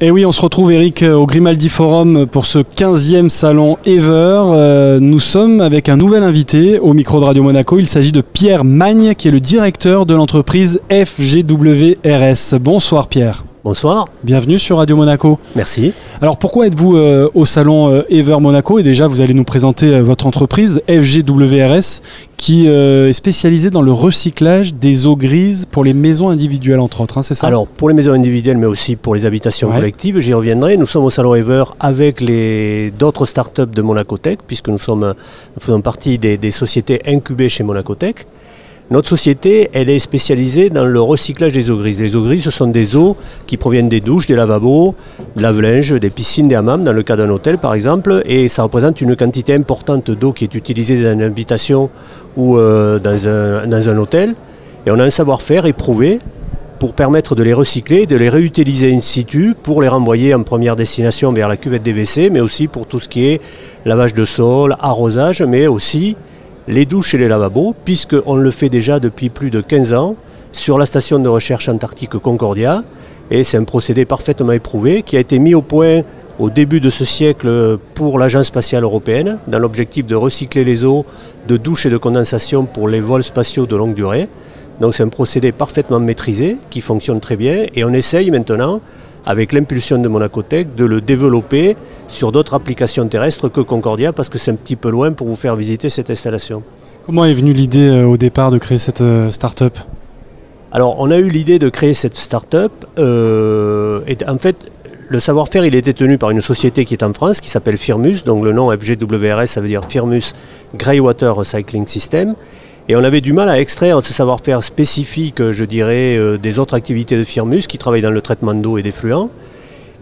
Et oui, on se retrouve Eric au Grimaldi Forum pour ce 15e salon Ever. Nous sommes avec un nouvel invité au micro de Radio Monaco. Il s'agit de Pierre Magne qui est le directeur de l'entreprise FGWRS. Bonsoir Pierre. Bonsoir. Bienvenue sur Radio Monaco. Merci. Alors pourquoi êtes-vous au salon Ever Monaco? Et déjà vous allez nous présenter votre entreprise FGWRS qui est spécialisée dans le recyclage des eaux grises pour les maisons individuelles entre autres, hein, c'est ça? Alors pour les maisons individuelles mais aussi pour les habitations collectives, j'y reviendrai. Nous sommes au salon Ever avec d'autres startups de Monaco Tech puisque nous faisons partie des sociétés incubées chez Monaco Tech. Notre société, elle est spécialisée dans le recyclage des eaux grises. Les eaux grises, ce sont des eaux qui proviennent des douches, des lavabos, de lave-linge, des piscines, des hammams, dans le cas d'un hôtel par exemple. Et ça représente une quantité importante d'eau qui est utilisée dans une habitation ou dans un hôtel. Et on a un savoir-faire éprouvé pour permettre de les recycler, de les réutiliser in situ pour les renvoyer en première destination vers la cuvette des WC, mais aussi pour tout ce qui est lavage de sol, arrosage, mais aussi les douches et les lavabos, puisqu'on le fait déjà depuis plus de 15 ans sur la station de recherche antarctique Concordia. Et c'est un procédé parfaitement éprouvé qui a été mis au point au début de ce siècle pour l'Agence spatiale européenne, dans l'objectif de recycler les eaux de douche et de condensation pour les vols spatiaux de longue durée. Donc c'est un procédé parfaitement maîtrisé, qui fonctionne très bien, et on essaye maintenant, avec l'impulsion de Monaco Tech, de le développer sur d'autres applications terrestres que Concordia, parce que c'est un petit peu loin pour vous faire visiter cette installation. Comment est venue l'idée au départ de créer cette start-up? Alors, on a eu l'idée de créer cette start-up, et en fait, le savoir-faire, il était tenu par une société qui est en France, qui s'appelle Firmus, donc le nom FGWRS, ça veut dire Firmus Greywater Recycling System. Et on avait du mal à extraire ce savoir-faire spécifique, je dirais, des autres activités de Firmus qui travaillent dans le traitement d'eau et d'effluents.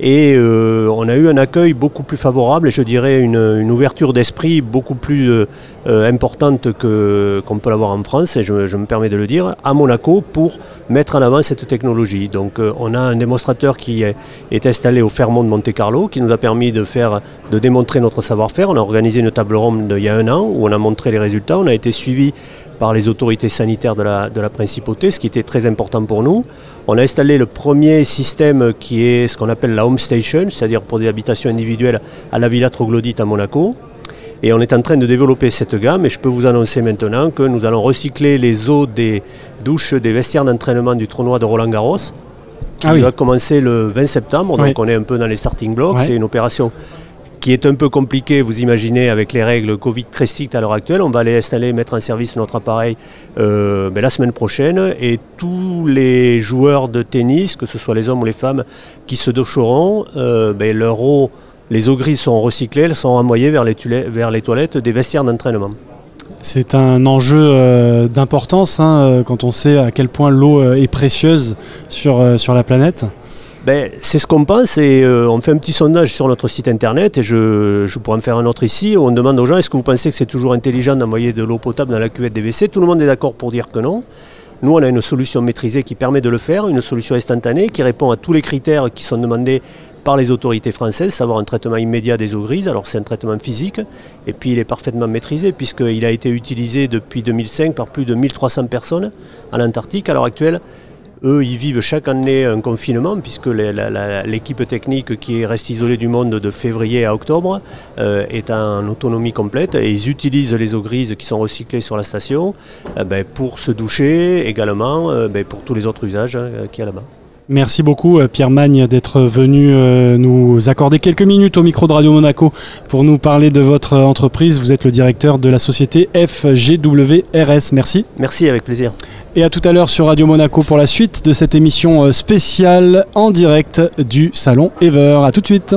Et on a eu un accueil beaucoup plus favorable et je dirais une ouverture d'esprit beaucoup plus importante qu'on peut l'avoir en France, et je me permets de le dire, à Monaco pour mettre en avant cette technologie. Donc on a un démonstrateur qui est installé au Fairmont de Monte-Carlo qui nous a permis de démontrer notre savoir-faire. On a organisé une table ronde il y a 1 an où on a montré les résultats. On a été suivi par les autorités sanitaires de la principauté, ce qui était très important pour nous. On a installé le premier système qui est ce qu'on appelle la Home Station, c'est-à-dire pour des habitations individuelles à la Villa Troglodyte à Monaco. Et on est en train de développer cette gamme et je peux vous annoncer maintenant que nous allons recycler les eaux des douches des vestiaires d'entraînement du tournoi de Roland-Garros qui va commencer le 20 septembre, donc on est un peu dans les starting blocks. C'est une opération qui est un peu compliqué, vous imaginez, avec les règles Covid très strictes à l'heure actuelle. On va aller installer, mettre en service notre appareil la semaine prochaine. Et tous les joueurs de tennis, que ce soit les hommes ou les femmes, qui se doucheront, les eaux grises sont recyclées, elles sont renvoyées vers les toilettes des vestiaires d'entraînement. C'est un enjeu d'importance quand on sait à quel point l'eau est précieuse sur la planète. C'est ce qu'on pense et on fait un petit sondage sur notre site internet et je pourrais en faire un autre ici où on demande aux gens est-ce que vous pensez que c'est toujours intelligent d'envoyer de l'eau potable dans la cuvette des WC? Tout le monde est d'accord pour dire que non. Nous on a une solution maîtrisée qui permet de le faire, une solution instantanée qui répond à tous les critères qui sont demandés par les autorités françaises, savoir un traitement immédiat des eaux grises. Alors c'est un traitement physique et puis il est parfaitement maîtrisé puisqu'il a été utilisé depuis 2005 par plus de 1300 personnes à l'Antarctique. À l'heure actuelle, eux, ils vivent chaque année un confinement puisque l'équipe technique qui reste isolée du monde de février à octobre est en autonomie complète et ils utilisent les eaux grises qui sont recyclées sur la station pour se doucher également, pour tous les autres usages qu'il y a là-bas. Merci beaucoup Pierre Magne d'être venu nous accorder quelques minutes au micro de Radio Monaco pour nous parler de votre entreprise. Vous êtes le directeur de la société FGWRS. Merci. Merci, avec plaisir. Et à tout à l'heure sur Radio Monaco pour la suite de cette émission spéciale en direct du salon Ever. A tout de suite.